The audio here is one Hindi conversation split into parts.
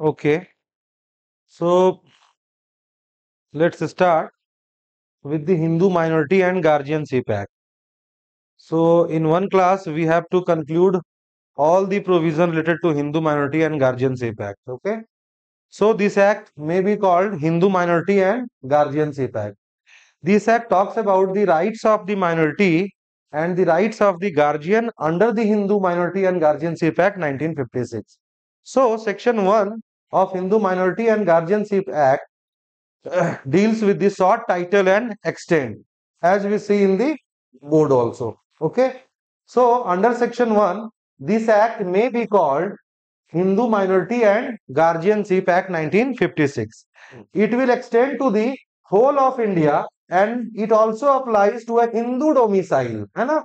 Okay, so let's start with the Hindu Minority and Guardianship Act. So, in one class, we have to conclude all the provision related to Hindu Minority and Guardianship Act. Okay, so this act may be called Hindu Minority and Guardianship Act. This act talks about the rights of the minority and the rights of the guardian under the Hindu Minority and Guardianship Act 1956. So, Section 1 of Hindu Minority and Guardianship Act deals with the short title and extent, as we see in the board also. Okay. So, under Section 1, this act may be called Hindu Minority and Guardianship Act 1956. It will extend to the whole of India and it also applies to a Hindu domicile, है ना,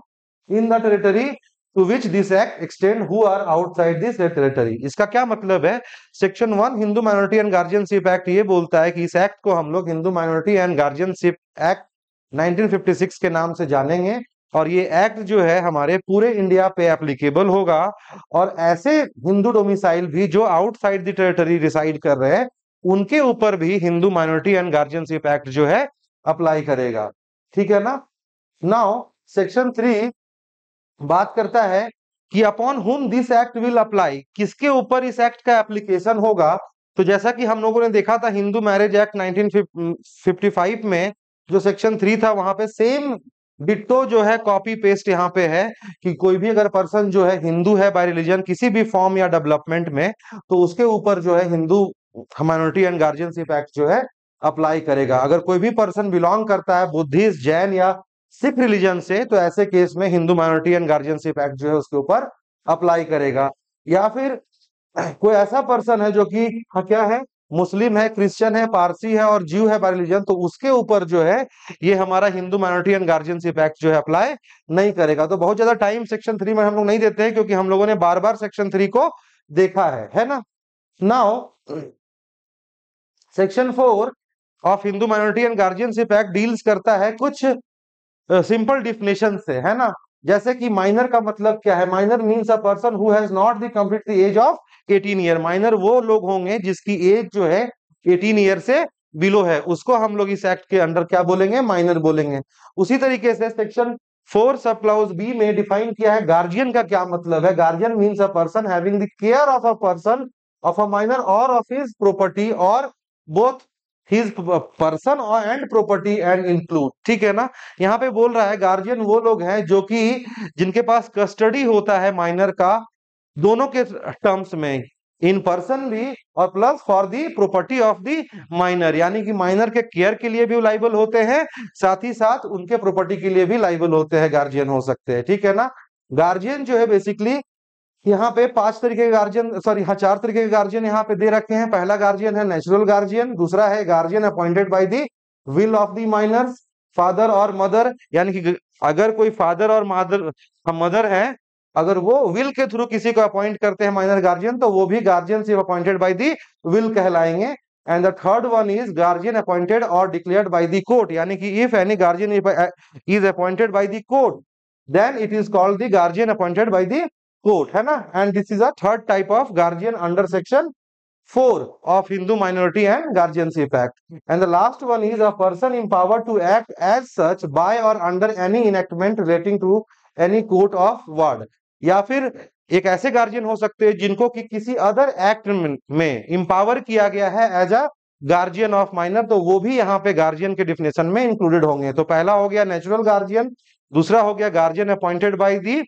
in the territory to which this act extend who are outside this territory. इसका क्या मतलब है? Section 1 Hindu minority and guardianship act ये बोलता है कि इस एक्ट को हम लोग Hindu minority and guardianship act 1956 के नाम से जानेंगे और ये एक्ट जो है हमारे पूरे इंडिया पे एप्लीकेबल होगा और ऐसे हिंदू डोमिसाइल भी जो आउटसाइड द टेरिटरी रिसाइड कर रहे हैं उनके ऊपर भी Hindu minority and guardianship act जो है अप्लाई करेगा। ठीक है ना। नाउ सेक्शन 3 बात करता है कि अपॉन हुम दिस एक्ट विल अप्लाई, किसके ऊपर इस एक्ट का एप्लीकेशन होगा। तो जैसा कि हम लोगों ने देखा था हिंदू मैरिज एक्ट 1955 में जो सेक्शन 3 था वहां पे सेम डिट्टो जो है कॉपी पेस्ट यहाँ पे है कि कोई भी अगर पर्सन जो है हिंदू है बाय रिलीजन किसी भी फॉर्म या डेवलपमेंट में तो उसके ऊपर जो है Hindu minority and guardianship act जो है अप्लाई करेगा। अगर कोई भी पर्सन बिलोंग करता है बुद्धिस्ट जैन या सिख रिलीजन से तो ऐसे केस में Hindu minority and guardianship act जो है उसके ऊपर अप्लाई करेगा। या फिर कोई ऐसा पर्सन है जो कि क्या है मुस्लिम है क्रिश्चियन है पारसी है और जीव है बाय रिलीजन तो उसके ऊपर जो है ये हमारा Hindu minority and guardianship act जो है अप्लाई नहीं करेगा। तो बहुत ज्यादा टाइम सेक्शन 3 में हम लोग नहीं देते हैं क्योंकि हम लोगों ने बार बार सेक्शन 3 को देखा है ना। Now section 4 of Hindu minority and guardianship act deals करता है कुछ सिंपल डिफिनेशन से, है ना। जैसे कि माइनर का मतलब क्या है? Minor means a person who has not the complete the age of 18 year. Minor वो लोग होंगे जिसकी एज जो है 18 ईयर से बिलो है, उसको हम लोग इस एक्ट के अंडर क्या बोलेंगे? माइनर बोलेंगे। उसी तरीके से सेक्शन 4 सब क्लाउज बी में डिफाइन किया है गार्जियन का क्या मतलब है। Guardian means a person having the care of a person of a minor और ऑफ हिज प्रॉपर्टी और both his person and property and include. ठीक है ना। यहाँ पे बोल रहा है गार्जियन वो लोग हैं जो कि जिनके पास कस्टडी होता है माइनर का दोनों के टर्म्स में, इन पर्सन भी और plus for the property of the minor, यानी कि माइनर के केयर के लिए भी लाइबल होते हैं साथ ही साथ उनके प्रॉपर्टी के लिए भी लाइबल होते हैं, गार्जियन हो सकते हैं। ठीक है ना। गार्जियन जो है बेसिकली यहाँ पे 5 तरीके के गार्जियन सॉरी हाँ 4 तरीके के गार्जियन यहाँ पे दे रखे हैं। पहला गार्जियन है नेचुरल गार्जियन, दूसरा है guardian appointed by the will of the miners, father और मदर, यानी कि अगर कोई फादर और मदर है अगर वो विल के थ्रू किसी को अपॉइंट करते हैं माइनर गार्जियन तो वो भी guardianship appointed by the will कहलाएंगे। And the third one is guardian appointed और डिक्लेयर्ड बाय द कोर्ट, यानी कि if any guardian is appointed by the court then it is called the guardian appointed by the court, है ना। And this is a third type of guardian under section 4 of Hindu Minority and Guardianship Act. And the last one is a person empowered to act as such by or under any enactment relating to any court of ward. या फिर एक ऐसे गार्जियन हो सकते हैं जिनको कि किसी अदर एक्ट में इंपावर किया गया है as a guardian of minor, तो वो भी यहाँ पे गार्जियन के डिफिनेशन में इंक्लूडेड होंगे। तो पहला हो गया नेचुरल गार्जियन, दूसरा हो गया guardian appointed by the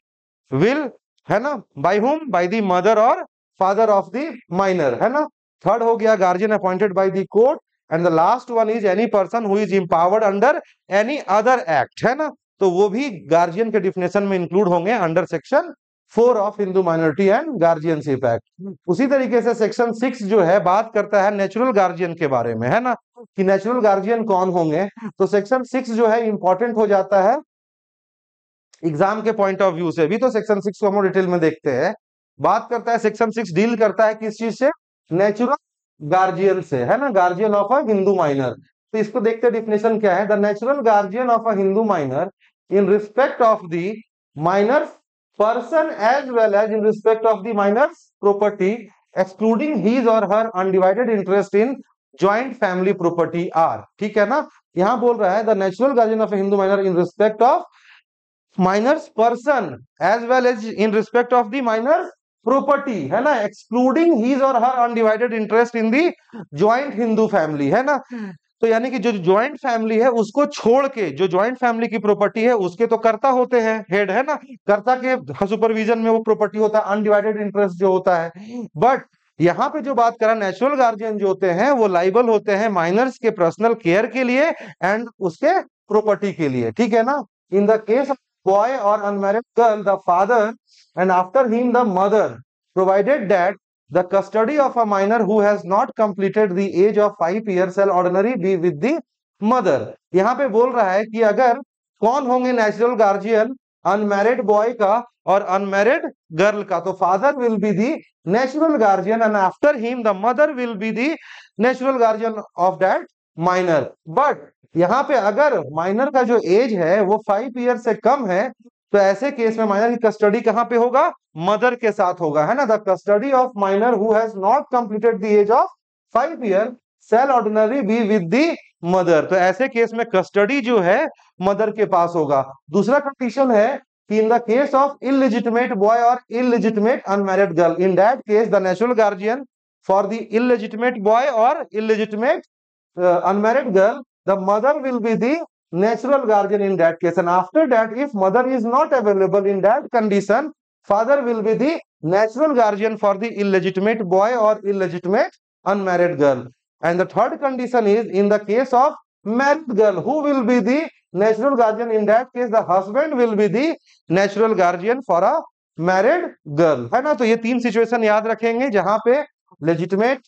will, है ना, by whom, by the mother और फादर ऑफ द माइनर, है ना। थर्ड हो गया guardian appointed by the court and the last one is any person who is empowered under any other act, है ना। तो वो भी गार्जियन के डिफिनेशन में इंक्लूड होंगे under section 4 of Hindu minority and guardianship act. उसी तरीके से सेक्शन 6 जो है बात करता है नेचुरल गार्जियन के बारे में, है ना, कि नेचुरल गार्जियन कौन होंगे। तो सेक्शन 6 जो है इंपॉर्टेंट हो जाता है एग्जाम के पॉइंट ऑफ व्यू से भी। तो सेक्शन 6 को हम डिटेल में देखते हैं। बात करता है सेक्शन 6 डील करता है किस चीज से? नेचुरल गार्जियन से, है ना, guardian of a Hindu minor. तो इसको देखते डिफिनेशन क्या है। The natural guardian of a Hindu minor in respect of the minor person as well as in respect of the minor's property excluding his और her undivided interest in joint family property are, ठीक है ना। यहां बोल रहा है the natural guardian of a Hindu minor in respect of minor's person as well as in respect of the minor property, है ना, एक्सक्लूडिंग हीज और her undivided interest in the joint Hindu family, है ना। तो यानी कि जो ज्वाइंट फैमिली है उसको छोड़ के जो ज्वाइंट फैमिली की प्रॉपर्टी है उसके तो कर्ता होते हैं, हेड, है ना, कर्ता के सुपरविजन में वो प्रॉपर्टी होता है, अनडिवाइडेड इंटरेस्ट जो होता है। बट यहाँ पे जो बात करा, नेचुरल गार्जियन जो होते हैं वो लाइबल होते हैं माइनर्स के पर्सनल केयर के लिए एंड उसके प्रॉपर्टी के लिए, ठीक है ना। In the case of boy और unmarried girl the father and after him the mother, provided that the custody of a minor who has not completed the age of 5 years shall ordinarily be with the mother। यहाँ पे बोल रहा है कि अगर कौन होंगे नेचुरल गार्जियन, अनमैरिड बॉय का और अनमैरिड गर्ल का, तो father will be the natural guardian and after him the mother will be the natural guardian of that minor. But यहाँ पे अगर माइनर का जो एज है वो 5 ईयर से कम है तो ऐसे केस में माइनर की कस्टडी कहां पे होगा, मदर के साथ होगा, है ना। The custody of minor who has not completed the age of 5 year shall ordinary be with the mother. तो ऐसे केस में कस्टडी जो है मदर के पास होगा। दूसरा कंडीशन है कि in the case of illegitimate boy और illegitimate unmarried girl, in that case the natural guardian for the illegitimate boy और illegitimate unmarried girl, the mother will be the natural guardian in that case, and after that if mother is not available in that condition, father will be the natural guardian for the illegitimate boy or illegitimate unmarried girl। And the third condition is in the case of married girl, who will be the natural guardian in that case, the husband will be the natural guardian for a married girl, है ना। तो ये तीन सिचुएशन याद रखेंगे जहां पे लेजिटिमेट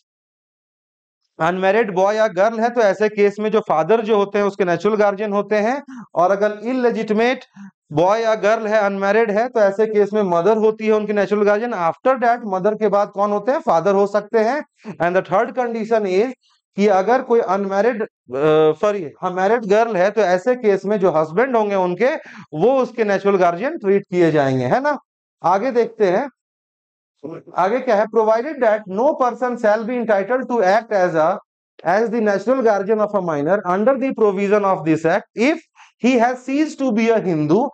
अनमैरिड बॉय या गर्ल है तो ऐसे केस में जो फादर जो होते हैं उसके नेचुरल गार्जियन होते हैं, और अगर इललेजिटिमेट बॉय या गर्ल है, अनमैरिड है, तो ऐसे केस में मदर होती है उनकी natural guardian. After that mother के बाद कौन होते हैं, फादर हो सकते हैं। And the third condition is कि अगर कोई अनमैरिड मैरिड गर्ल है तो ऐसे केस में जो हस्बैंड होंगे उनके, वो उसके नेचुरल गार्जियन ट्रीट किए जाएंगे, है ना। आगे देखते हैं, आगे क्या है, provided that no person shall be entitled to act as the natural guardian of a minor under the provision of this act if he has ceased to be a Hindu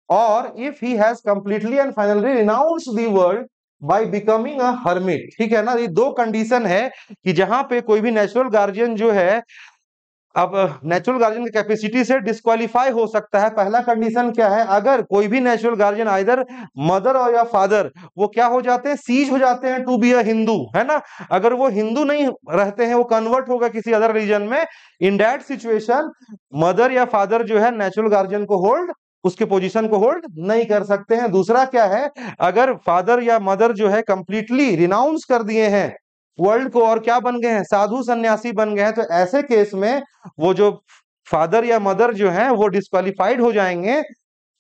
और if he has completely and finally renounced the world by becoming a hermit, ठीक है ना। ये दो कंडीशन है कि जहां पे कोई भी नेचुरल गार्जियन जो है अब नेचुरल गार्जियन की कैपेसिटी से डिस्क्वालीफाई हो सकता है। पहला कंडीशन क्या है, अगर कोई भी नेचुरल गार्जियन आइदर मदर और या फादर वो क्या हो जाते हैं, सीज हो जाते हैं टू बी अ हिंदू, है ना। अगर वो हिंदू नहीं रहते हैं, वो कन्वर्ट होगा किसी अदर रिलीजन में, इन दैट सिचुएशन मदर या फादर जो है नेचुरल गार्जियन को होल्ड, उसके पोजीशन को होल्ड नहीं कर सकते हैं। दूसरा क्या है, अगर फादर या मदर जो है कंप्लीटली रिनाउंस कर दिए हैं वर्ल्ड को और क्या बन गए हैं, साधु सन्यासी बन गए हैं, तो ऐसे केस में वो जो फादर या मदर जो हैं वो डिस्क्वालिफाइड हो जाएंगे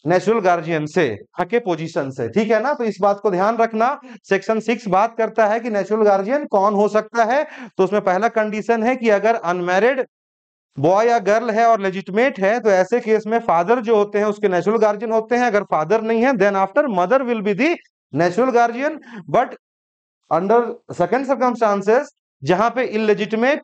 नेचुरल गार्जियन से के पोजीशन से, ठीक है ना। तो इस बात को ध्यान रखना। सेक्शन 6 बात करता है कि नेचुरल गार्जियन कौन हो सकता है, तो उसमें पहला कंडीशन है कि अगर अनमैरिड बॉय या गर्ल है और लेजिटिमेट है तो ऐसे केस में फादर जो होते हैं उसके नेचुरल गार्जियन होते हैं। अगर फादर नहीं है then after mother will be the natural guardian. But under second circumstances जहां पे इलेजिटिमेट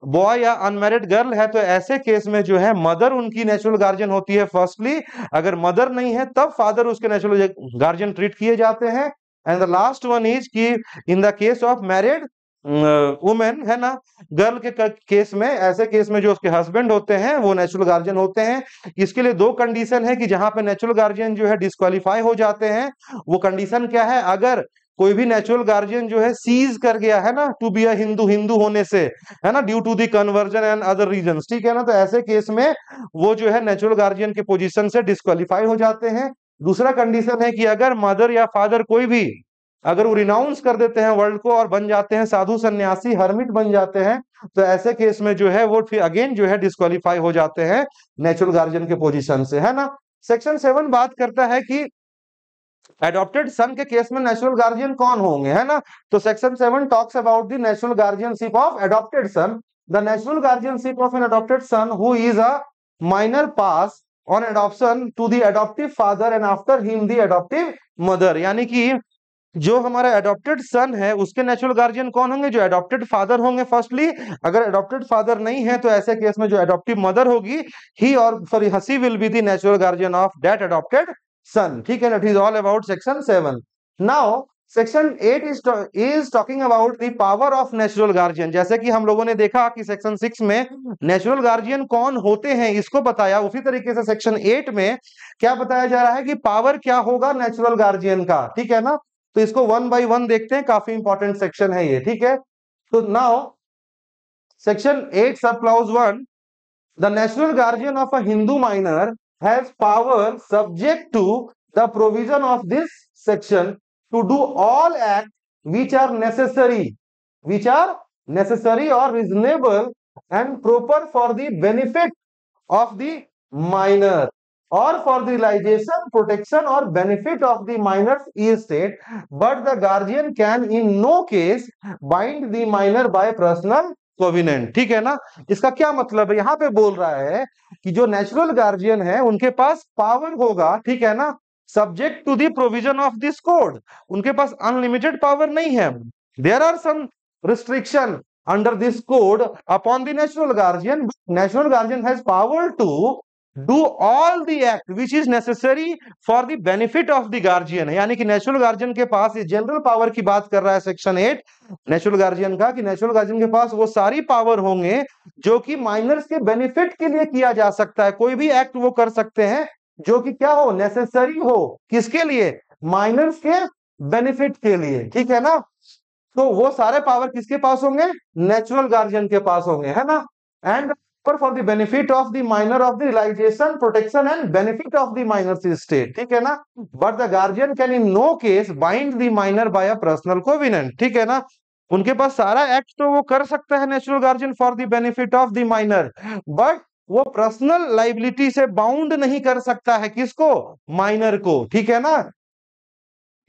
बॉय या अनमैरिड गर्ल है तो ऐसे केस में जो है मदर उनकी नेचुरल गार्जियन होती है फर्स्टली। अगर मदर नहीं है तब फादर उसके नेचुरल गार्जियन ट्रीट किए जाते हैं। And the last one is कि in the case of married women, है ना, गर्ल के केस में, ऐसे केस में जो उसके हस्बैंड होते हैं वो नेचुरल गार्जियन होते हैं। इसके लिए दो कंडीशन है कि जहां पे नेचुरल गार्जियन जो है डिस्क्वालीफाई हो जाते हैं। वो कंडीशन क्या है, अगर कोई भी नेचुरल गार्जियन जो है सीज कर गया है ना to be a Hindu, Hindu होने से, है ना, due to the conversion and other reasons, ठीक है ना, तो ऐसे केस में वो जो है नेचुरल गार्जियन के पोजीशन से डिस्क्वालीफाई हो जाते हैं। दूसरा कंडीशन है कि अगर मदर या फादर कोई भी अगर वो रिनाउंस कर देते हैं वर्ल्ड को और बन जाते हैं साधु सन्यासी, हर्मिट बन जाते हैं, तो ऐसे केस में जो है वो फिर अगेन जो है डिस्क्वालीफाई हो जाते हैं नेचुरल गार्जियन के पोजीशन से, है ना। सेक्शन 7 बात करता है कि एडॉप्टेड सन के केस में नेचुरल गार्जियन कौन होंगे, है ना। तो section 7 talks about the natural guardianship of adopted son. The natural guardianship of an adopted son who is a minor pass on adoption to the adoptive father and after him the adoptive mother. यानी कि जो हमारा एडॉप्टेड सन है उसके नेचुरल गार्जियन कौन होंगे? जो एडॉप्टेड फादर होंगे फर्स्टली। अगर एडॉप्टेड फादर नहीं है तो ऐसे केस में जो एडॉप्टिव मदर होगी ही और sorry she will be the natural guardian of that adopted son. ठीक है, that is all about section 7। Now section 8 is talking about the power of natural guardian. जैसे कि हम लोगों ने देखा कि सेक्शन 6 में नेचुरल गार्जियन कौन होते हैं इसको बताया, उसी तरीके से सेक्शन 8 में क्या बताया जा रहा है कि पावर क्या होगा नेचुरल गार्जियन का। ठीक है ना, तो इसको 1 बाय 1 देखते हैं, काफी इंपॉर्टेंट सेक्शन है ये। ठीक है, तो now section 8 sub clause 1, the natural guardian of a Hindu minor has power subject to the provision of this section to do all acts which are necessary or reasonable and proper for the benefit of the minor or for the realization, protection or benefit of the minor's estate, but the guardian can in no case bind the minor by personal covenant। ठीक है ना, इसका क्या मतलब है? यहां पे बोल रहा है कि जो नेचुरल गार्जियन है उनके पास पावर होगा, ठीक है ना, subject to the provision of this code. उनके पास अनलिमिटेड पावर नहीं है। There are some restriction under this code upon the natural guardian. Natural guardian has power to do all the act which is necessary for the benefit of the guardian. यानी कि नेचुरल गार्जियन के पास, इस जनरल पावर की बात कर रहा है सेक्शन 8 नेचुरल गार्जियन का, कि नेचुरल गार्जियन के पास वो सारी पावर होंगे जो कि माइनर्स के बेनिफिट के लिए किया जा सकता है। कोई भी एक्ट वो कर सकते हैं जो कि क्या हो, नेसेसरी हो, किसके लिए? माइनर्स के बेनिफिट के लिए। ठीक है ना, तो वो सारे पावर किसके पास होंगे? नेचुरल गार्जियन के पास होंगे, है ना। And for the benefit of the minor of the realisation, protection and benefit of the minors state. ठीक है ना, but the guardian can in no case bind the minor by a personal covenant. ठीक है ना, उनके पास सारा एक्ट तो वो कर सकता है natural guardian for the benefit of the minor, but वो पर्सनल लाइबिलिटी से बाउंड नहीं कर सकता है, किसको? माइनर को। ठीक है ना,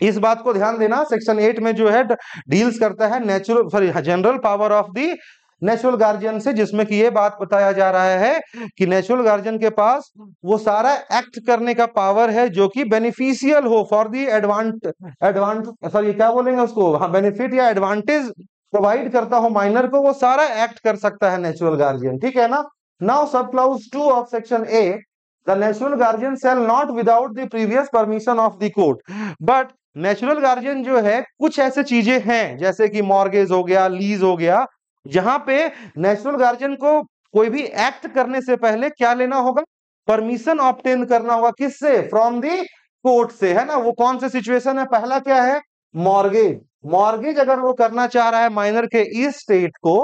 इस बात को ध्यान देना। सेक्शन 8 में जो है डील्स करता है natural sorry general power of the natural guardian से, जिसमें कि ये बात बताया जा रहा है कि नेचुरल गार्जियन के पास वो सारा एक्ट करने का पावर है जो कि बेनिफिशियल हो फॉर दी सॉरी क्या बोलेंगे उसको, हाँ, बेनिफिट या एडवांटेज प्रोवाइड करता हो माइनर को, वो सारा एक्ट कर सकता है नेचुरल गार्जियन। ठीक है ना, now sub clause 2 of section 8, the natural guardian shall not without the previous permission of the court. But natural guardian जो है, कुछ ऐसे चीजें हैं जैसे कि मॉर्गेज हो गया, लीज हो गया, जहां पे नेचुरल गार्जियन को कोई भी एक्ट करने से पहले क्या लेना होगा? परमिशन ऑब्टेन करना होगा, किससे? फ्रॉम दी कोर्ट से, है ना। वो कौन से सिचुएशन है? पहला क्या है? मॉर्गेज। मॉर्गेज अगर वो करना चाह रहा है माइनर के इस स्टेट को,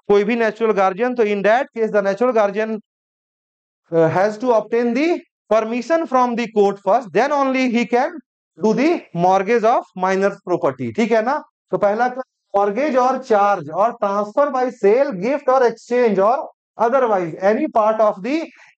कोई भी नेचुरल गार्जियन, तो in that case the natural guardian has to obtain the permission from the court first, then only he can do the mortgage of miners property. ठीक है ना, तो पहला मॉर्गेज और चार्ज और ट्रांसफर बाय सेल, गिफ्ट और एक्सचेंज और otherwise any part of the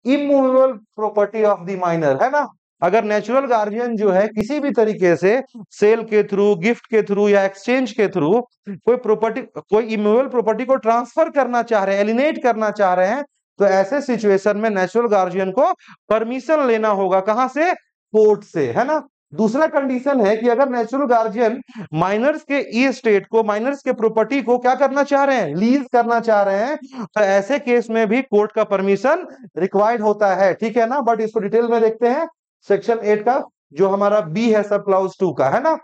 immovable property of the minor, है ना। अगर नेचुरल गार्जियन जो है किसी भी तरीके से सेल के थ्रू, गिफ्ट के थ्रू या एक्सचेंज के थ्रू कोई प्रॉपर्टी, कोई इमूवेबल प्रॉपर्टी को ट्रांसफर करना चाह रहे हैं, एलिनेट करना चाह रहे हैं, तो ऐसे सिचुएशन में नेचुरल गार्जियन को परमिशन लेना होगा, कहां से? कोर्ट से, है ना। दूसरा कंडीशन है कि अगर नेचुरल गार्जियन माइनर्स के ई स्टेट को, माइनर्स के प्रॉपर्टी को क्या करना चाह रहे हैं? लीज करना चाह रहे हैं, तो ऐसे केस में भी कोर्ट का परमिशन रिक्वायर्ड होता है। ठीक है ना, बट इसको डिटेल में देखते हैं सेक्शन 8 का, जो हमारा बी है सब क्लॉज 2 का, है ना।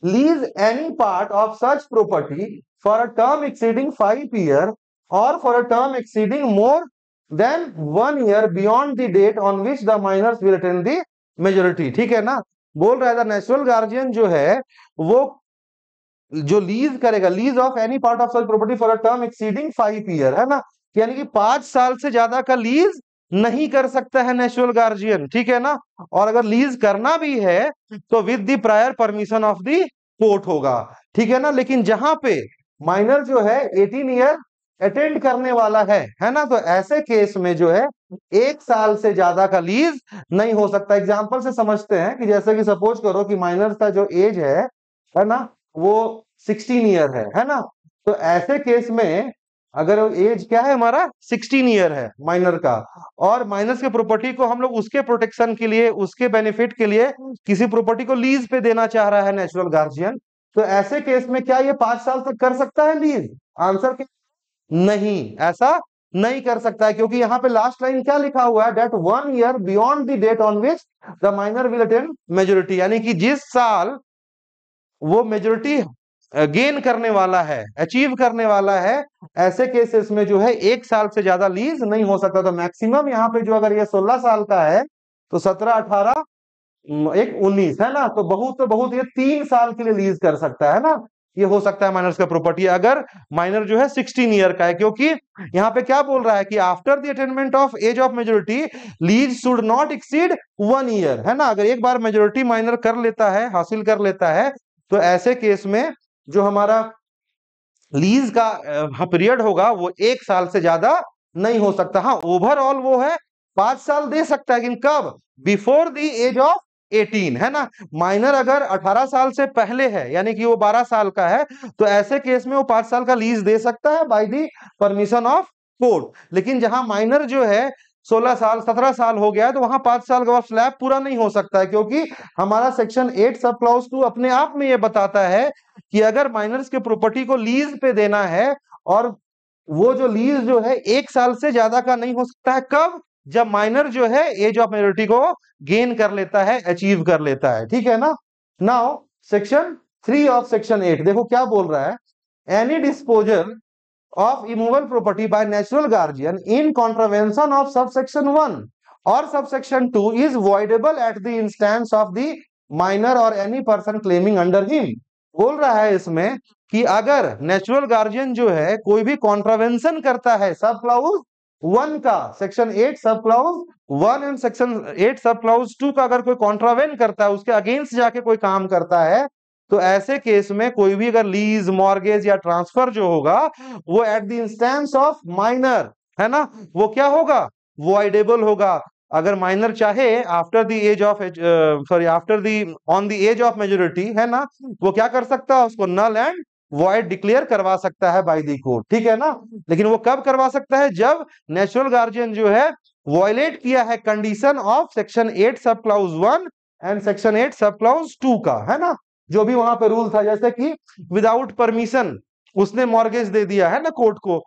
Lease any part of such property for a term exceeding 5 year और for a term exceeding more than 1 year beyond the date on which the minors will attain the majority. ठीक है ना, बोल रहा है नेचुरल गार्जियन जो है वो जो लीज करेगा, lease of any part of such property for a term exceeding 5 year, है ना, यानी कि 5 साल से ज्यादा का लीज नहीं कर सकता है नेचुरल गार्जियन। ठीक है ना, और अगर लीज करना भी है तो with the prior permission of the court होगा। ठीक है ना, लेकिन जहां पे माइनर जो है 18 ईयर अटेंड करने वाला है ना, तो ऐसे केस में जो है 1 साल से ज्यादा का लीज नहीं हो सकता। एग्जांपल से समझते हैं कि जैसे कि सपोज करो कि माइनर का जो एज है ना, वो 16 ईयर है ना, तो ऐसे केस में अगर एज क्या है हमारा 16 ईयर है माइनर का, और माइनर्स के प्रॉपर्टी को हम लोग उसके प्रोटेक्शन के लिए, उसके बेनिफिट के लिए किसी प्रॉपर्टी को लीज पे देना चाह रहा है नेचुरल गार्जियन, तो ऐसे केस में क्या ये 5 साल तक कर सकता है लीज? आंसर क्या? नहीं, ऐसा नहीं कर सकता है, क्योंकि यहाँ पे लास्ट लाइन क्या लिखा हुआ है, date 1 year beyond the date on which the minor will attain majority, यानी कि जिस साल वो मेजोरिटी गेन करने वाला है, अचीव करने वाला है, ऐसे केसेस में जो है 1 साल से ज्यादा लीज नहीं हो सकता। तो मैक्सिमम यहाँ पे जो, अगर ये 16 साल का है तो 17, 18, एक 19 है ना, तो बहुत ये 3 साल के लिए लीज कर सकता है ना, ये हो सकता है माइनर्स का प्रॉपर्टी, अगर माइनर जो है 16 ईयर का है। क्योंकि यहाँ पे क्या बोल रहा है कि after the attainment of age of majority lease should not exceed 1 year, है ना। अगर एक बार मेजोरिटी माइनर कर लेता है, हासिल कर लेता है, तो ऐसे केस में जो हमारा लीज का पीरियड होगा वो 1 साल से ज्यादा नहीं हो सकता। हाँ, ओवरऑल वो है 5 साल दे सकता है, लेकिन कब? बिफोर द एज ऑफ 18, है ना। माइनर अगर 18 साल से पहले है, यानी कि वो 12 साल का है, तो ऐसे केस में वो 5 साल का लीज दे सकता है by the permission of court. लेकिन जहां माइनर जो है 16 साल, 17 साल हो गया है, तो वहां 5 साल का स्लैब पूरा नहीं हो सकता है, क्योंकि हमारा सेक्शन 8 सब क्लॉज 2 अपने आप में ये बताता है कि अगर माइनर्स के प्रॉपर्टी को लीज पे देना है, और वो जो लीज जो है 1 साल से ज्यादा का नहीं हो सकता है, कब? जब माइनर जो है एज ऑफ मेजोरिटी को गेन कर लेता है, अचीव कर लेता है, ठीक है ना। नाउ सेक्शन 3 ऑफ सेक्शन 8 देखो क्या बोल रहा है, any disposal of immovable property by natural guardian in contravention of subsection 1 or subsection 2 is voidable at the instance of the minor or any person claiming under him। बोल रहा है इसमें कि अगर नेचुरल गार्जियन जो है कोई भी कॉन्ट्रावेंशन करता है सब क्लाउज 1 का, सेक्शन 8 सब क्लाउज 1 एंड सेक्शन 8 सब क्लाउज 2 का अगर कोई कॉन्ट्रावेन करता है, उसके अगेंस्ट जाके कोई काम करता है, तो ऐसे केस में कोई भी अगर लीज, मॉर्गेज या ट्रांसफर जो होगा वो at the instance of minor, है ना, वो क्या होगा? वॉइडेबल होगा। अगर माइनर चाहे after the age of after the on the age of majority, है ना, वो क्या कर सकता है? उसको नल एंड वॉइड डिक्लेयर करवा सकता है बाय द कोर्ट, ठीक है ना। लेकिन वो कब करवा सकता है? जब नेचुरल गार्जियन जो है वॉयलेट किया है कंडीशन ऑफ सेक्शन 8 सब क्लाउज 1 एंड सेक्शन 8 सब क्लाउज 2 का, है ना। जो भी वहां पे रूल था, जैसे कि विदाउट परमिशन उसने मॉर्गेज दे दिया है ना कोर्ट को,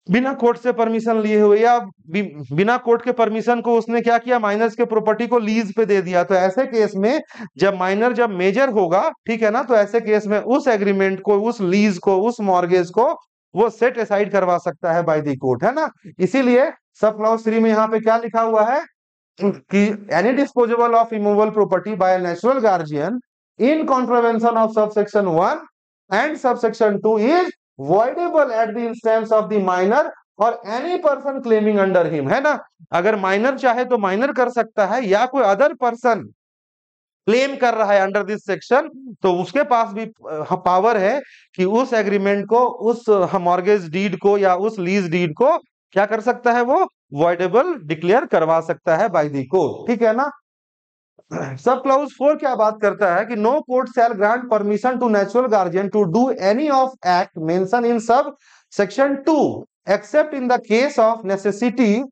बिना कोर्ट से परमिशन लिए हुए, या बिना कोर्ट के परमिशन को उसने क्या किया? माइनर्स के प्रॉपर्टी को लीज पे दे दिया। तो ऐसे केस में जब माइनर जब मेजर होगा, ठीक है ना, तो ऐसे केस में उस एग्रीमेंट को, उस लीज को, उस मॉर्गेज को वो सेट असाइड करवा सकता है बाय द कोर्ट, है ना। इसीलिए सब क्लॉज 3 में यहाँ पे क्या लिखा हुआ है कि any disposable of immovable property by natural guardian in contravention of subsection 1 and subsection 2 is voidable at the instance of the minor or any person claiming under him, है ना। अगर माइनर चाहे तो माइनर कर सकता है, या कोई अदर पर्सन क्लेम कर रहा है अंडर दिस सेक्शन, तो उसके पास भी पावर है कि उस एग्रीमेंट को, उस मॉर्गेज डीड को या उस लीज डीड को क्या कर सकता है? वो वॉइडेबल डिक्लेयर करवा सकता है बाय द कोर्ट, ठीक है ना। सब क्लाउज 4 क्या बात करता है कि no court shall grant permission to natural guardian to do any of act mention in sub section 2 except in the case of necessity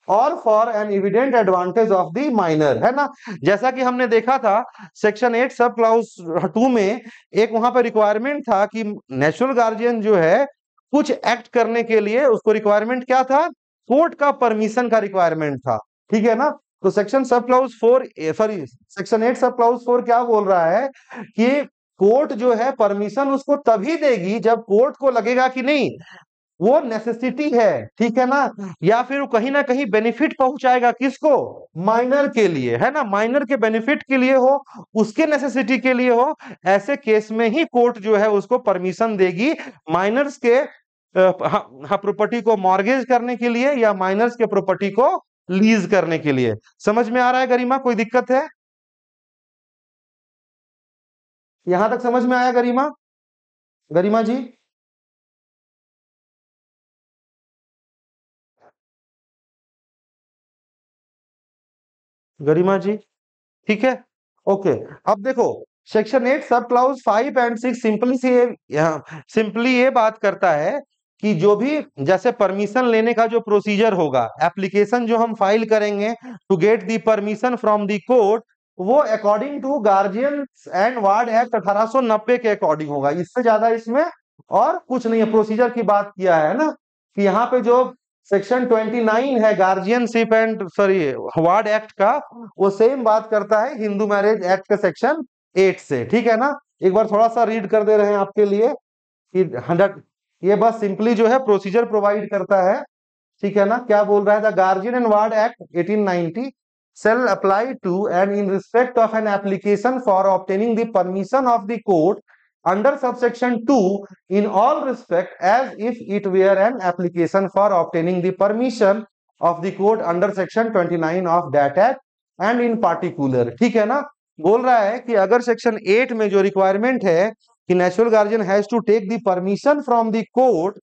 और for an evident advantage of the minor, है ना। जैसा कि हमने देखा था सेक्शन 8 सब क्लाउज 2 में एक वहां पर रिक्वायरमेंट था कि नेचुरल गार्जियन जो है कुछ एक्ट करने के लिए उसको रिक्वायरमेंट क्या था? कोर्ट का परमिशन का रिक्वायरमेंट था, ठीक है ना। तो सेक्शन सब क्लाउज 4 सॉरी सेक्शन 8 सब क्लाउज 4 क्या बोल रहा है कि कोर्ट जो है परमिशन उसको तभी देगी जब कोर्ट को लगेगा कि नहीं वो नेसेसिटी है, ठीक है ना, या फिर वो कहीं ना कहीं बेनिफिट पहुंचाएगा किसको? माइनर के लिए, है ना। माइनर के बेनिफिट के लिए हो, उसके नेसेसिटी के लिए हो, ऐसे केस में ही कोर्ट जो है उसको परमिशन देगी माइनर्स के प्रॉपर्टी को मॉर्गेज करने के लिए या माइनर्स के प्रॉपर्टी को लीज करने के लिए। समझ में आ रहा है गरिमा? कोई दिक्कत है? यहां तक समझ में आया गरिमा? गरिमा जी, गरिमा जी, ठीक है, ओके। अब देखो सेक्शन 8 सब क्लाउज 5 एंड 6 सिंपली ये बात करता है कि जो भी जैसे परमिशन लेने का जो प्रोसीजर होगा, एप्लीकेशन जो हम फाइल करेंगे to get the permission from the court, वो according to guardians and ward act 1890 के अकॉर्डिंग होगा। इससे ज्यादा इसमें और कुछ नहीं है। प्रोसीजर की बात किया है ना कि यहाँ पे जो सेक्शन 29 है गार्जियनशिप एंड वार्ड एक्ट का, वो सेम बात करता है हिंदू मैरिज एक्ट के सेक्शन 8 से। ठीक है ना, एक बार थोड़ा सा रीड कर दे रहे हैं आपके लिए कि 100 ये बस सिंपली जो है प्रोसीजर प्रोवाइड करता है। ठीक है ना, क्या बोल रहा है? The guardian and ward act 1890 shall apply to and in respect of an application for obtaining the permission of the court under subsection 2 in all respect as if it were an application for obtaining the permission of the court under section 29 of that act and in particular। ठीक है ना, बोल रहा है कि अगर सेक्शन 8 में जो रिक्वायरमेंट है कि natural guardian has to take the permission from the court,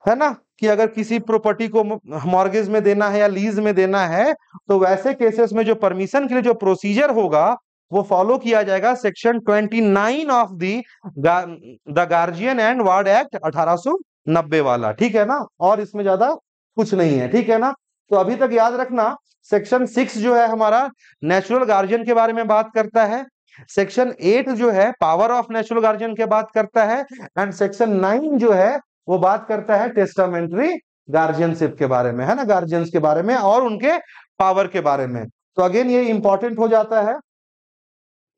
है ना, कि अगर किसी प्रॉपर्टी को मॉर्गेज में देना है या लीज में देना है, तो वैसे केसेस में जो परमिशन के लिए जो प्रोसीजर होगा वो फॉलो किया जाएगा section 29 of the guardian and ward act 1890 वाला। ठीक है ना, और इसमें ज्यादा कुछ नहीं है। ठीक है ना, तो अभी तक याद रखना सेक्शन 6 जो है हमारा नेचुरल गार्जियन के बारे में बात करता है, सेक्शन 8 जो है पावर ऑफ नेचुरल गार्जियन के बात करता है, एंड सेक्शन 9 जो है वो बात करता है टेस्टामेंट्री गार्जियनशिप के बारे में, है ना, गार्जियंस के बारे में और उनके पावर के बारे में। तो अगेन ये इंपॉर्टेंट हो जाता है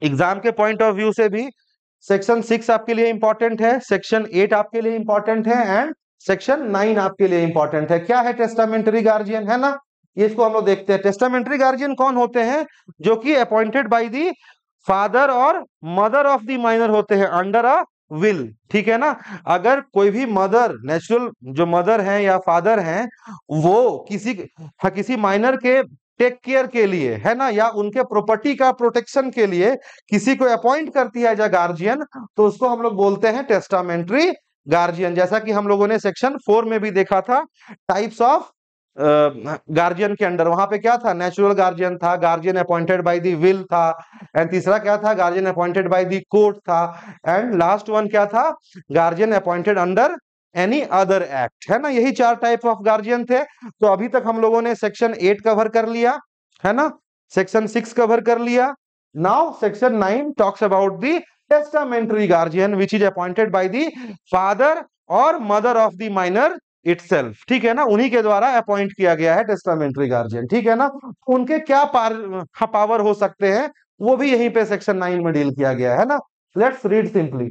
एग्जाम के पॉइंट ऑफ व्यू से भी। सेक्शन 6 आपके लिए इंपॉर्टेंट है, सेक्शन 8 आपके लिए इंपॉर्टेंट है, एंड सेक्शन 9 आपके लिए इंपॉर्टेंट है। क्या है टेस्टामेंट्री गार्जियन, है ना, ये इसको हम लोग देखते हैं। टेस्टामेंट्री गार्जियन कौन होते हैं? जो कि अपॉइंटेड बाय दी फादर और मदर ऑफ द माइनर होते हैं अंडर अ विल। ठीक है ना, अगर कोई भी मदर, नेचुरल जो मदर हैं या फादर हैं, वो किसी माइनर के टेक केयर के लिए, है ना, या उनके प्रॉपर्टी का प्रोटेक्शन के लिए किसी को अपॉइंट करती है एज अ गार्जियन, तो उसको हम लोग बोलते हैं टेस्टामेंट्री गार्जियन। जैसा कि हम लोगों ने सेक्शन 4 में भी देखा था टाइप्स ऑफ गार्जियन के अंडर, वहां पे क्या था? नेचुरल गार्जियन था, guardian appointed by the will था, एंड तीसरा क्या था? Guardian appointed by the court था, एंड लास्ट वन क्या था? Guardian appointed under any other act, है ना। यही 4 टाइप ऑफ गार्जियन थे। तो अभी तक हम लोगों ने सेक्शन 8 कवर कर लिया, है ना, सेक्शन 6 कवर कर लिया। Now section 9 talks about the testamentary guardian which is appointed by the father और mother of the minor itself. ठीक है ना, उन्हीं के द्वारा अपॉइंट किया गया है टेस्टामेंट्री गार्जियन। ठीक है ना, उनके क्या पावर हो सकते हैं वो भी यहीं पे सेक्शन 9 में डील किया गया है ना। लेट्स रीड सिंपली,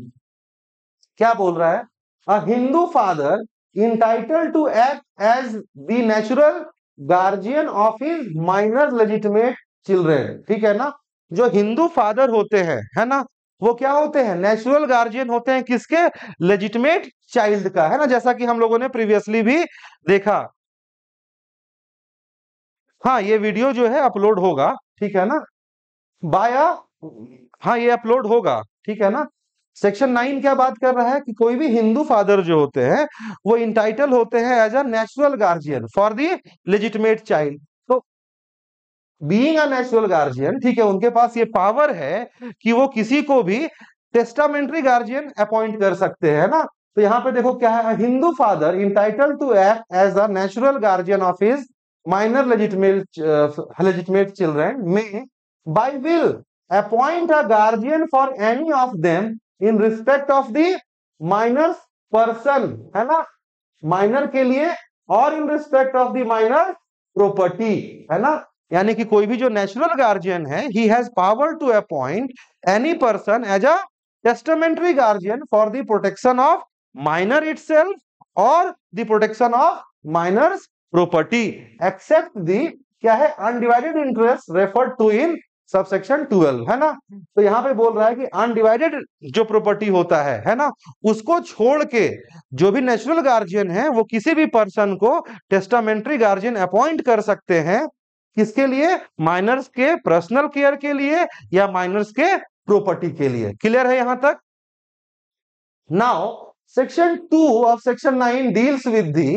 क्या बोल रहा है? A Hindu father entitled to act as the natural guardian of his minor legitimate children. ठीक है ना, जो हिंदू फादर होते हैं, है ना, वो क्या होते हैं? नेचुरल गार्जियन होते हैं किसके? लेजिटिमेट चाइल्ड का, है ना, जैसा कि हम लोगों ने प्रीवियसली भी देखा। हाँ, ये वीडियो जो है अपलोड होगा, ठीक है ना, बाया, हाँ ये अपलोड होगा, ठीक है ना। सेक्शन 9 क्या बात कर रहा है कि कोई भी हिंदू फादर जो होते हैं वो इंटाइटल होते हैं as a natural guardian for the legitimate child. तो बीइंग अ नेचुरल गार्जियन, ठीक है, उनके पास ये पावर है कि वो किसी को भी टेस्टामेंट्री गार्जियन अपॉइंट कर सकते हैं ना। तो यहाँ पे देखो क्या है, Hindu father entitled to act as the natural guardian of his minor legitimate children may by will appoint a guardian for any of them in respect of the minor person, है ना, माइनर के लिए, और in respect of the minor property, है ना। यानी कि कोई भी जो नेचुरल गार्जियन है, he has power to appoint any person as a testamentary guardian for the protection of minor itself और the protection of miners property except the क्या है? Undivided interest referred to in subsection 12, है ना। तो यहाँ पे बोल रहा है कि अनडिवाइडेड जो प्रॉपर्टी होता है ना, उसको छोड़ के जो भी नेचुरल गार्जियन है वो किसी भी पर्सन को टेस्टामेंट्री गार्जियन अपॉइंट कर सकते हैं। किसके लिए? माइनर्स के पर्सनल केयर के लिए या माइनर्स के प्रॉपर्टी के लिए। क्लियर है यहां तक? Now section 2 of section 9 deals with the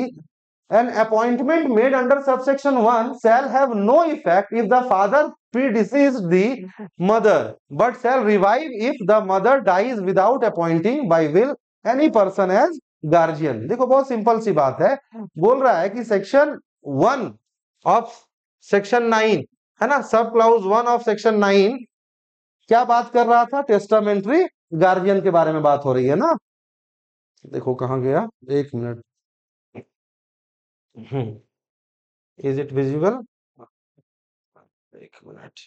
an appointment made under subsection 1 shall have no effect if the father predeceased the mother but shall revive if the mother dies without appointing by will any person as guardian. देखो बहुत सिंपल सी बात है, बोल रहा है कि सेक्शन 1 ऑफ सेक्शन 9 है ना, सब क्लाउज 1 ऑफ सेक्शन 9 क्या बात कर रहा था, टेस्टामेंट्री गार्जियन के बारे में बात हो रही है ना। देखो कहां गया, एक मिनट, इज इट विजिबल, एक मिनट,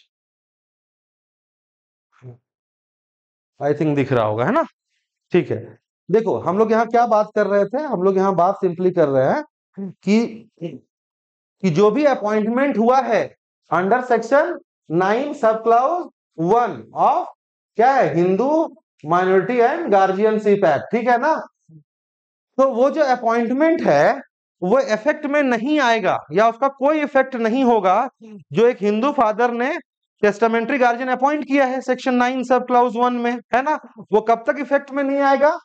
आई थिंक दिख रहा होगा है ना, ठीक है। देखो हम लोग यहाँ क्या बात कर रहे थे, हम लोग यहाँ बात सिंपली कर रहे हैं कि जो भी अपॉइंटमेंट हुआ है अंडर सेक्शन 9 सब क्लाउज 1 ऑफ क्या है, Hindu minority and guardianship act, ठीक है ना, तो वो जो अपॉइंटमेंट है वो इफेक्ट में नहीं आएगा या उसका कोई इफेक्ट नहीं होगा जो एक हिंदू फादर ने टेस्टामेंट्री गार्जियन अपॉइंट किया है सेक्शन 9 सब क्लाउज 1 में, है ना, वो कब तक इफेक्ट में नहीं आएगा।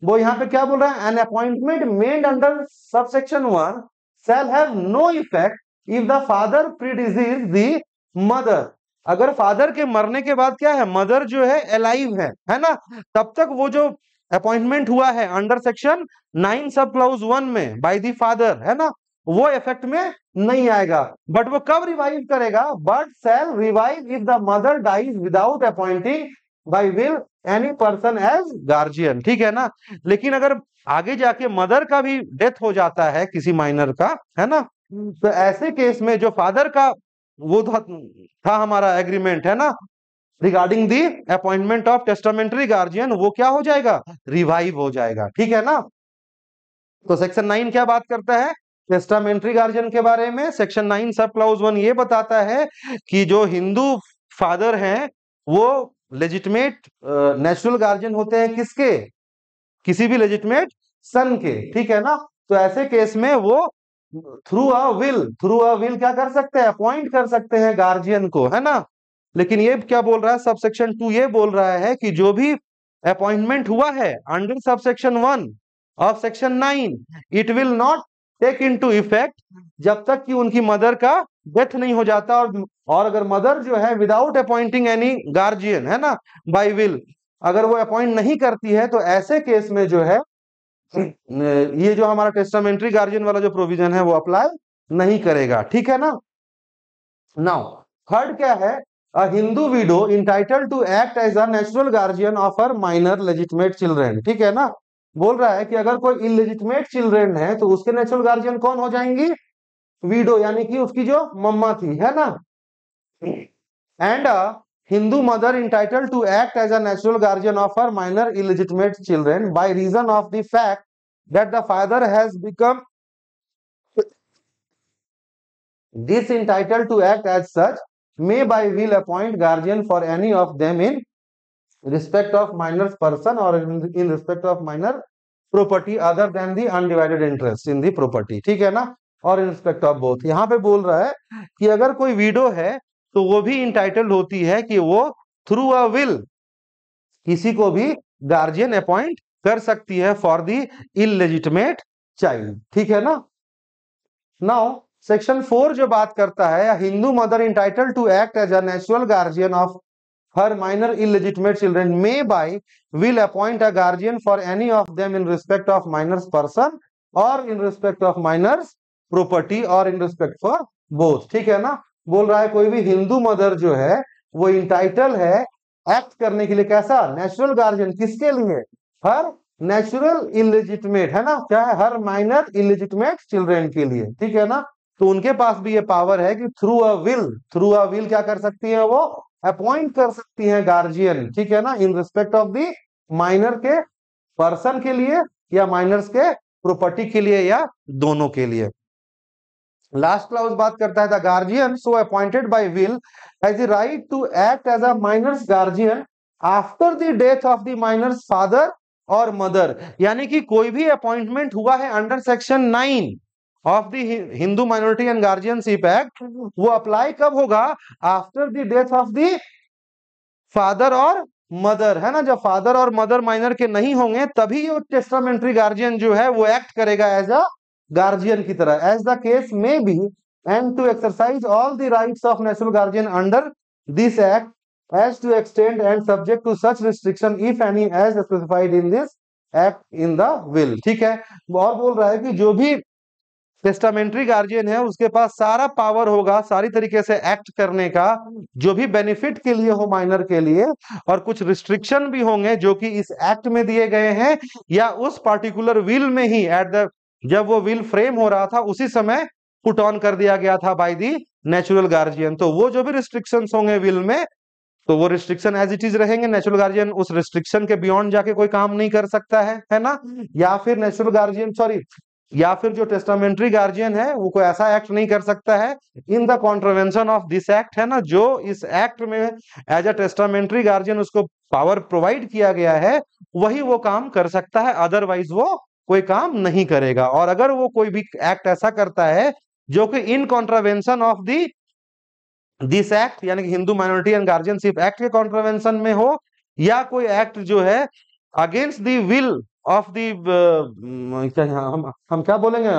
वो यहाँ पे क्या बोल रहा है, an appointment made under sub section 1 shall have no effect if the father predeceases the mother. अगर फादर के मरने के बाद क्या है, मदर जो है अलाइव है ना, तब तक वो जो अपॉइंटमेंट हुआ है अंडर सेक्शन 9 सब क्लाउज 1 में बाय द फादर, है ना, वो इफेक्ट में नहीं आएगा। बट वो कब रिवाइव करेगा, but shall revive if the mother dies without appointing by will any person as guardian, ठीक है ना। लेकिन अगर आगे जाके मदर का भी डेथ हो जाता है किसी माइनर का, है ना, तो ऐसे केस में जो फादर का वो था हमारा एग्रीमेंट, है ना, regarding the appointment of testamentary guardian, वो क्या हो जाएगा, रिवाइव हो जाएगा, ठीक है ना। तो सेक्शन 9 क्या बात करता है, टेस्टामेंट्री गार्जियन के बारे में। सेक्शन 9 सब क्लाउज 1 ये बताता है कि जो हिंदू फादर हैं वो लेजिटिमेट नेचुरल गार्जियन होते हैं किसके, किसी भी लेजिटिमेट सन के, ठीक है ना। तो ऐसे केस में वो थ्रू अ विल क्या कर सकते हैं, अपॉइंट कर सकते हैं गार्जियन को, है ना। लेकिन ये क्या बोल रहा है, सब सेक्शन 2 ये बोल रहा है कि जो भी अपॉइंटमेंट हुआ है under sub section 1 of section 9 it will not take into effect जब तक कि उनकी मदर का डेथ नहीं हो जाता, और अगर मदर जो है विदाउट अपॉइंटिंग एनी गार्जियन, है ना, बाय विल, अगर वो अपॉइंट नहीं करती है तो ऐसे केस में जो है ये जो हमारा टेस्टामेंट्री गार्जियन वाला जो प्रोविजन है वो अप्लाई नहीं करेगा, ठीक है ना। नाउ थर्ड क्या है, a Hindu widow entitled to act as a natural guardian of her minor legitimate children, ठीक है ना। बोल रहा है कि अगर कोई इलेजिटिमेट चिल्ड्रेन है तो उसके नेचुरल गार्जियन कौन हो जाएंगी, विडो, यानी कि उसकी जो मम्मा थी, है ना। And a Hindu mother entitled to act as a natural guardian of her minor illegitimate children by reason of the fact that the father has become this entitled to act as such may by will appoint guardian for any of them in respect of minor's person or in respect of minor property other than the undivided interest in the property, ठीक है ना, और in respect of both। यहाँ पे बोल रहा है कि अगर कोई विडो है तो वो भी इंटाइटल्ड होती है कि वो थ्रू अ विल किसी को भी गार्जियन अपॉइंट कर सकती है फॉर द इलेजिटिमेट चाइल्ड, ठीक है ना। नाउ सेक्शन 4 जो बात करता है, Hindu mother entitled to act as a natural guardian of her minor illegitimate children may by will appoint a guardian for any of them in respect of minor's person और in respect of miners property और इन रिस्पेक्ट फॉर बोथ, ठीक है ना। बोल रहा है कोई भी हिंदू मदर जो है वो इंटाइटल है एक्ट करने के लिए, कैसा, नेचुरल गार्जियन, किसके लिए, हर नेचुरल इलेजिटिमेट, है ना, क्या है, हर माइनर इलेजिटिमेट चिल्ड्रन के लिए, ठीक है ना। तो उनके पास भी ये पावर है कि थ्रू अ विल क्या कर सकती है, वो अपॉइंट कर सकती है गार्जियन, ठीक है ना, इन रिस्पेक्ट ऑफ द माइनर के पर्सन के लिए या माइनर्स के प्रॉपर्टी के लिए या दोनों के लिए। लास्ट क्लाउज बात करता है the guardian so appointed by will has the right to act as a minor's guardian after the death of the miners father और मदर। यानी कि कोई भी अपॉइंटमेंट हुआ है under section 9 of the Hindu minority and guardianship act, वो अप्लाई कब होगा, after the death of the father और मदर, है ना। जब फादर और मदर माइनर के नहीं होंगे तभी वो टेस्टामेंट्री गार्जियन जो है वो एक्ट करेगा एज अ गार्जियन की तरह, as the case may be, and to exercise all the rights of natural guardian under this act as to extend and subject to such restriction if any as specified in this act in the will. ठीक है, और बोल रहा है कि जो भी टेस्टामेंट्री गार्जियन है उसके पास सारा पावर होगा सारी तरीके से एक्ट करने का, जो भी बेनिफिट के लिए हो माइनर के लिए, और कुछ रिस्ट्रिक्शन भी होंगे जो कि इस एक्ट में दिए गए हैं या उस पार्टिकुलर विल में ही एट द जब वो विल फ्रेम हो रहा था उसी समय पुट ऑन कर दिया गया था बाय दी नेचुरल गार्जियन। तो वो जो भी रिस्ट्रिक्शंस होंगे विल में, तो वो रिस्ट्रिक्शन एज इट इज रहेंगे। नेचुरल गार्जियन उस रिस्ट्रिक्शन के बियॉन्ड जाके कोई काम नहीं कर सकता है ना। या फिर नेचुरल गार्जियन या फिर जो टेस्टामेंट्री गार्जियन है वो कोई ऐसा एक्ट नहीं कर सकता है in the contravention of this act, है ना, जो इस एक्ट में एज अ टेस्टामेंट्री गार्जियन उसको पावर प्रोवाइड किया गया है वही वो काम कर सकता है, अदरवाइज वो कोई काम नहीं करेगा। और अगर वो कोई भी एक्ट ऐसा करता है जो कि in contravention of the this act, यानी कि Hindu minority and guardianship act के कॉन्ट्रवेंशन में हो, या कोई एक्ट जो है against the will of the हम क्या बोलेंगे,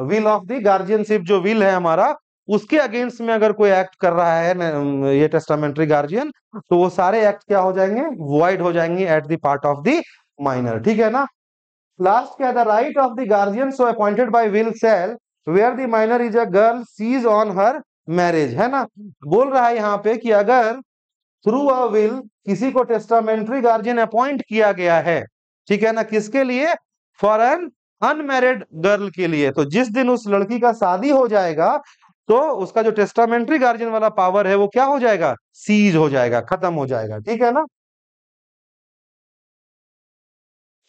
विल ऑफ दी गार्जियनशिप, जो विल है हमारा उसके अगेंस्ट में अगर कोई एक्ट कर रहा है ये टेस्टामेंट्री गार्जियन, तो वो सारे एक्ट क्या हो जाएंगे, वॉइड हो जाएंगे at the part of the minor. ठीक है ना। लास्ट क्या, the right of the guardian so appointed by will shall where the minor is a girl cease on her marriage, है ना। बोल रहा है यहाँ पे कि अगर थ्रू अ विल किसी को टेस्टामेंट्री गार्जियन अपॉइंट किया गया है, ठीक है ना, किसके लिए, फॉर एन अनमैरिड गर्ल के लिए, तो जिस दिन उस लड़की का शादी हो जाएगा तो उसका जो टेस्टामेंट्री गार्जियन वाला पावर है वो क्या हो जाएगा, सीज हो जाएगा, खत्म हो जाएगा। ठीक है ना।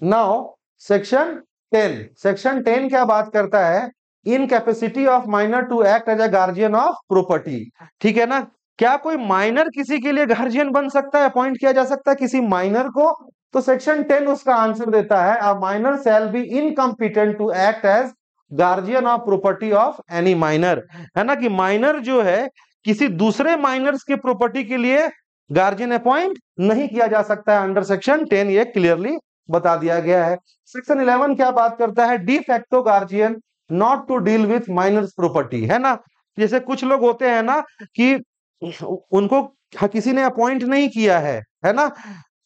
नाउ सेक्शन 10, सेक्शन 10 क्या बात करता है, incapacity of minor to act as a guardian of property. ठीक है ना। क्या कोई माइनर किसी के लिए गार्जियन बन सकता है, अपॉइंट किया जा सकता है किसी माइनर को, तो सेक्शन 10 उसका आंसर देता है, a minor shall be incompetent to act as guardian of property of any minor, है ना, कि माइनर जो है किसी दूसरे माइनर्स के प्रॉपर्टी के लिए गार्जियन अपॉइंट नहीं किया जा सकता है, अंडर सेक्शन 10 ये क्लियरली बता दिया गया है। सेक्शन 11 क्या बात करता है, de facto guardian not to deal with minor's property, है ना। जैसे कुछ लोग होते हैं ना कि उनको किसी ने अपॉइंट नहीं किया है ना,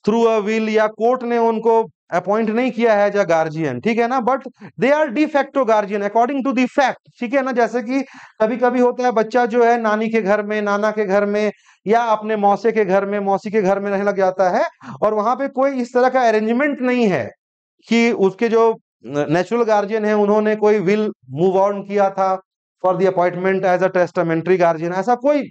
थ्रू अ विल या कोर्ट ने उनको अपॉइंट नहीं किया है एज अ गार्जियन, ठीक है ना, but they are de facto guardian according to the fact. ठीक है ना। जैसे कि कभी कभी होता है बच्चा जो है नानी के घर में, नाना के घर में, या अपने मौसे के घर में, मौसी के घर में रहने लग जाता है, और वहां पे कोई इस तरह का अरेंजमेंट नहीं है कि उसके जो नेचुरल गार्जियन है उन्होंने कोई विल मूव ऑन किया था for the appointment as a testamentary guardian, ऐसा कोई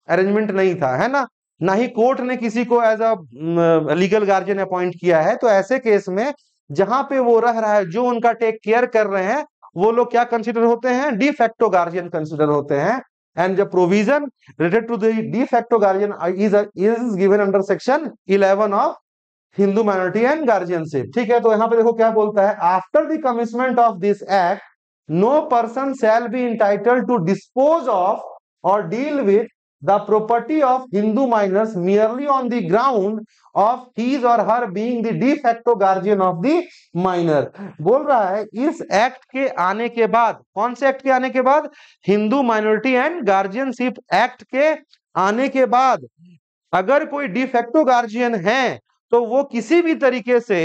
अरेंजमेंट नहीं था, है ना, ना ही कोर्ट ने किसी को as a legal guardian appoint किया है। तो ऐसे केस में जहां पे वो रह रहा है, जो उनका टेक केयर कर रहे हैं, वो लोग क्या कंसिडर होते हैं, डी फैक्टो गार्जियन कंसिडर होते हैं। And the provision related to the de facto guardian is given under section 11 of Hindu minority and guardianship. ठीक है। तो यहाँ पे देखो क्या बोलता है, after the commitment of this act no person shall be entitled to dispose of और deal with the property of Hindu minors merely on the ground of his or her being the de facto guardian of the minor। बोल रहा है इस एक्ट के आने के बाद, कौन से एक्ट के आने के बाद, Hindu minority and guardianship act के आने के बाद अगर कोई डी फैक्टो गार्जियन है तो वो किसी भी तरीके से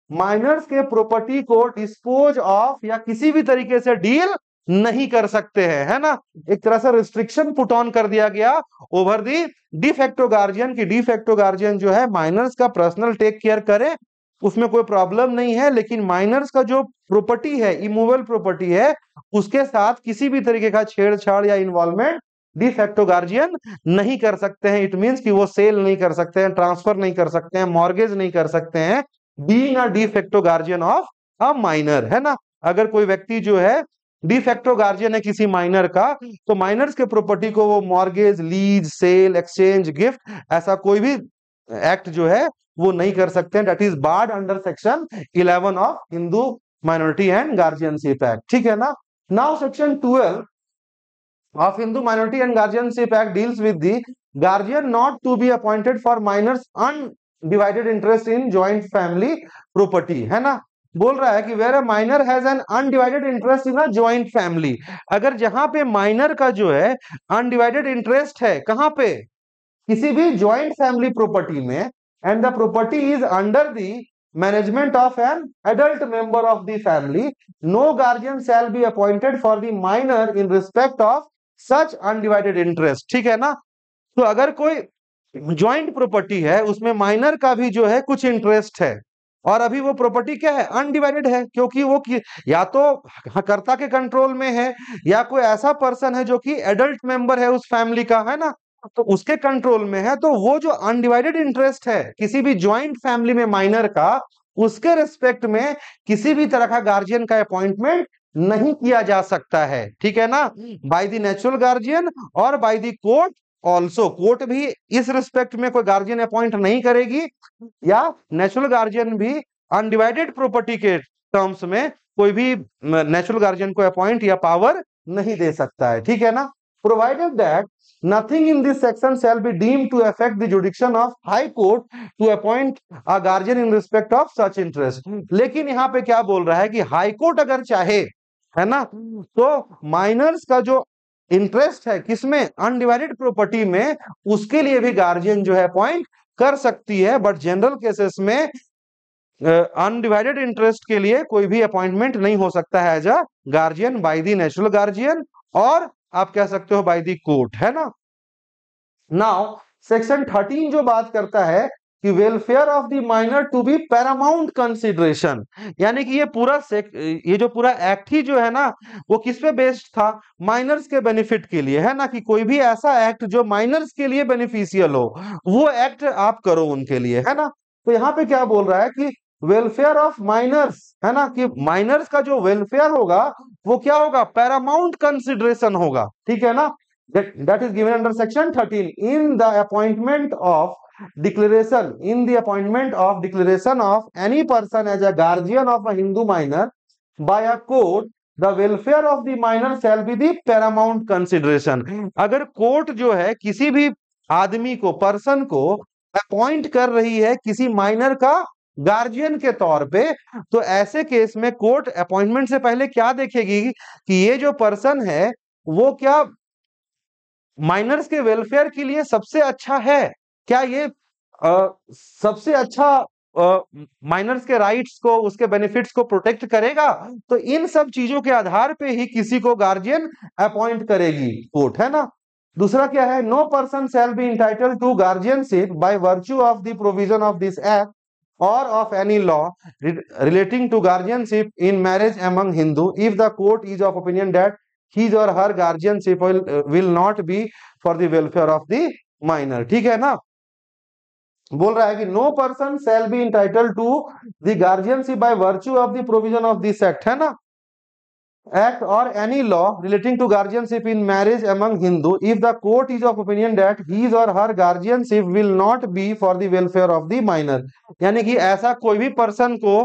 माइनर्स के प्रॉपर्टी को डिस्पोज ऑफ या किसी भी तरीके से डील नहीं कर सकते हैं, है ना। एक तरह से रिस्ट्रिक्शन पुट ऑन कर दिया गया over the D facto guardian की, डी फैक्टो गार्जियन जो है माइनर्स का पर्सनल टेक केयर करे, उसमें कोई प्रॉब्लम नहीं है, लेकिन माइनर्स का जो प्रॉपर्टी है, इमूवेबल प्रॉपर्टी है, उसके साथ किसी भी तरीके का छेड़छाड़ या इन्वॉल्वमेंट डी फैक्टो गार्जियन नहीं कर सकते हैं। इट मींस कि वो सेल नहीं कर सकते हैं, ट्रांसफर नहीं कर सकते हैं, मॉर्गेज नहीं कर सकते हैं, being a D facto guardian of a minor, है ना। अगर कोई व्यक्ति जो है डी फैक्टो गार्जियन है किसी माइनर का, तो माइनर्स के प्रॉपर्टी को वो mortgage, lease, sale, exchange, gift, ऐसा कोई भी एक्ट जो है वो नहीं कर सकते हैं। That is barred under section 11 of Hindu minority and guardianship act. ठीक है ना। Now section 12 of Hindu Minority and Guardianship Act deals with the guardian not to be appointed for minors undivided interest in joint family property, है ना। बोल रहा है कि where a minor has an undivided interest in a joint family, अगर जहां पे माइनर का जो है अनडिवाइडेड इंटरेस्ट है, कहां पे, किसी भी ज्वाइंट फैमिली प्रॉपर्टी में, and the property is under the management of an adult member of the family, no guardian shall be appointed for the minor in respect of such undivided interest. ठीक है ना, तो अगर कोई ज्वाइंट प्रॉपर्टी है उसमें माइनर का भी जो है कुछ इंटरेस्ट है, और अभी वो प्रॉपर्टी क्या है, अनडिवाइडेड है, क्योंकि वो या तो कर्ता के कंट्रोल में है या कोई ऐसा पर्सन है जो कि एडल्ट मेंबर है उस फैमिली का, है ना, तो उसके कंट्रोल में है, तो वो जो अनडिवाइडेड इंटरेस्ट है किसी भी ज्वाइंट फैमिली में माइनर का, उसके रिस्पेक्ट में किसी भी तरह का गार्जियन का अपॉइंटमेंट नहीं किया जा सकता है। ठीक है ना, बाय द नेचुरल गार्जियन और bye the court also, court भी इस रिस्पेक्ट में कोई गार्जियन अपॉइंट नहीं करेगी, या नेचुरल गार्जियन भी अनडिवाइडेड प्रॉपर्टी के टर्म्स में कोई भी नेचुरल गार्जियन को अपॉइंट या पावर नहीं दे सकता है। ठीक है ना, provided that nothing in this section shall be deemed to affect the jurisdiction of high court to appoint a guardian in respect of such interest। लेकिन यहाँ पे क्या बोल रहा है कि हाई कोर्ट अगर चाहे, है ना, तो माइनर्स का जो इंटरेस्ट है किसमें, अनडिवाइडेड प्रॉपर्टी में, उसके लिए भी गार्जियन जो है अपॉइंट कर सकती है, बट जनरल केसेस में अनडिवाइडेड इंटरेस्ट के लिए कोई भी अपॉइंटमेंट नहीं हो सकता है as a guardian by the natural guardian, और आप कह सकते हो बाय द कोर्ट, है ना। नाउ सेक्शन 13 जो बात करता है कि welfare of the minor to be paramount consideration, यानी कि ये जो पूरा एक्ट ही जो है ना वो किस पे बेस्ड था, माइनर्स के बेनिफिट के लिए, है ना, कि कोई भी ऐसा एक्ट जो माइनर्स के लिए बेनिफिशियल हो वो एक्ट आप करो उनके लिए, है ना। तो यहाँ पे क्या बोल रहा है कि वेलफेयर ऑफ माइनर्स, है ना, कि माइनर्स का जो वेलफेयर होगा वो क्या होगा, पैरामाउंट कंसिडरेशन होगा। ठीक है ना, that is given under section 13 in the appointment of declaration of any person as a guardian of a Hindu minor by a court, the welfare of the minor shall be the paramount consideration। अगर कोर्ट जो है किसी भी आदमी को, पर्सन को अपॉइंट कर रही है किसी माइनर का गार्जियन के तौर पे, तो ऐसे केस में कोर्ट अपॉइंटमेंट से पहले क्या देखेगी कि ये जो पर्सन है वो क्या माइनर्स के वेलफेयर के लिए सबसे अच्छा है, क्या ये सबसे अच्छा माइनर्स के राइट्स को, उसके बेनिफिट्स को प्रोटेक्ट करेगा। तो इन सब चीजों के आधार पे ही किसी को गार्जियन अपॉइंट करेगी कोर्ट, है ना। दूसरा क्या है, no person shall be entitled to guardianship by virtue of the provision of this act or of any law relating to guardianship in marriage among Hindu if the court is of opinion that his or her guardianship will not be for the welfare of the minor। ठीक है ना, बोल रहा है कि no person shall be entitled to the guardianship by virtue of the provision of this act, है ना, act or any law relating to guardianship in marriage among Hindu if the court is of opinion that his or her guardianship will not be for the welfare of the minor। यानी कि ऐसा कोई भी पर्सन को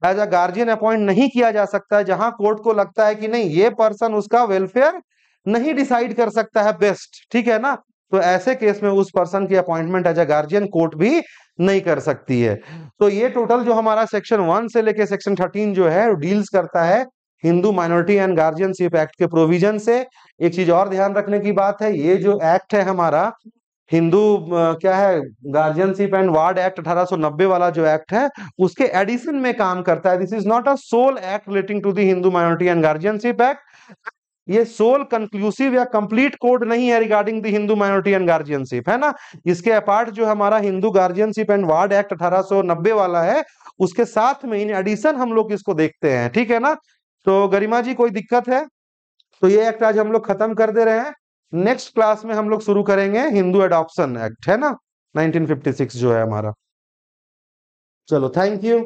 एज अ गार्जियन अपॉइंट नहीं किया जा सकता है जहां कोर्ट को लगता है कि नहीं ये पर्सन उसका वेलफेयर नहीं डिसाइड कर सकता है बेस्ट। ठीक है ना, तो ऐसे केस में उस पर्सन की appointment as a guardian court भी नहीं कर सकती है। तो ये टोटल जो हमारा सेक्शन 1 से लेके सेक्शन 13 जो है डील्स करता है Hindu minority and guardianship act के प्रोविजन से। एक चीज और ध्यान रखने की बात है, ये जो एक्ट है हमारा हिंदू क्या है, गार्जियनशिप एंड वार्ड एक्ट 1890 वाला जो एक्ट है उसके एडिशन में काम करता है। This is not a sole act relating to the Hindu minority and guardianship act. ये सोल कंक्लूसिव या कंप्लीट कोड नहीं है regarding the Hindu minority and guardianship, है ना। इसके अपार्ट जो हमारा Hindu guardianship and ward act 1890 वाला है उसके साथ में इन एडिशन हम लोग इसको देखते हैं। ठीक है ना, तो गरिमा जी कोई दिक्कत है? तो ये एक्ट आज हम लोग खत्म कर दे रहे हैं। नेक्स्ट क्लास में हम लोग शुरू करेंगे हिंदू एडॉप्शन एक्ट, है ना, 1956 जो है हमारा। चलो, थैंक यू।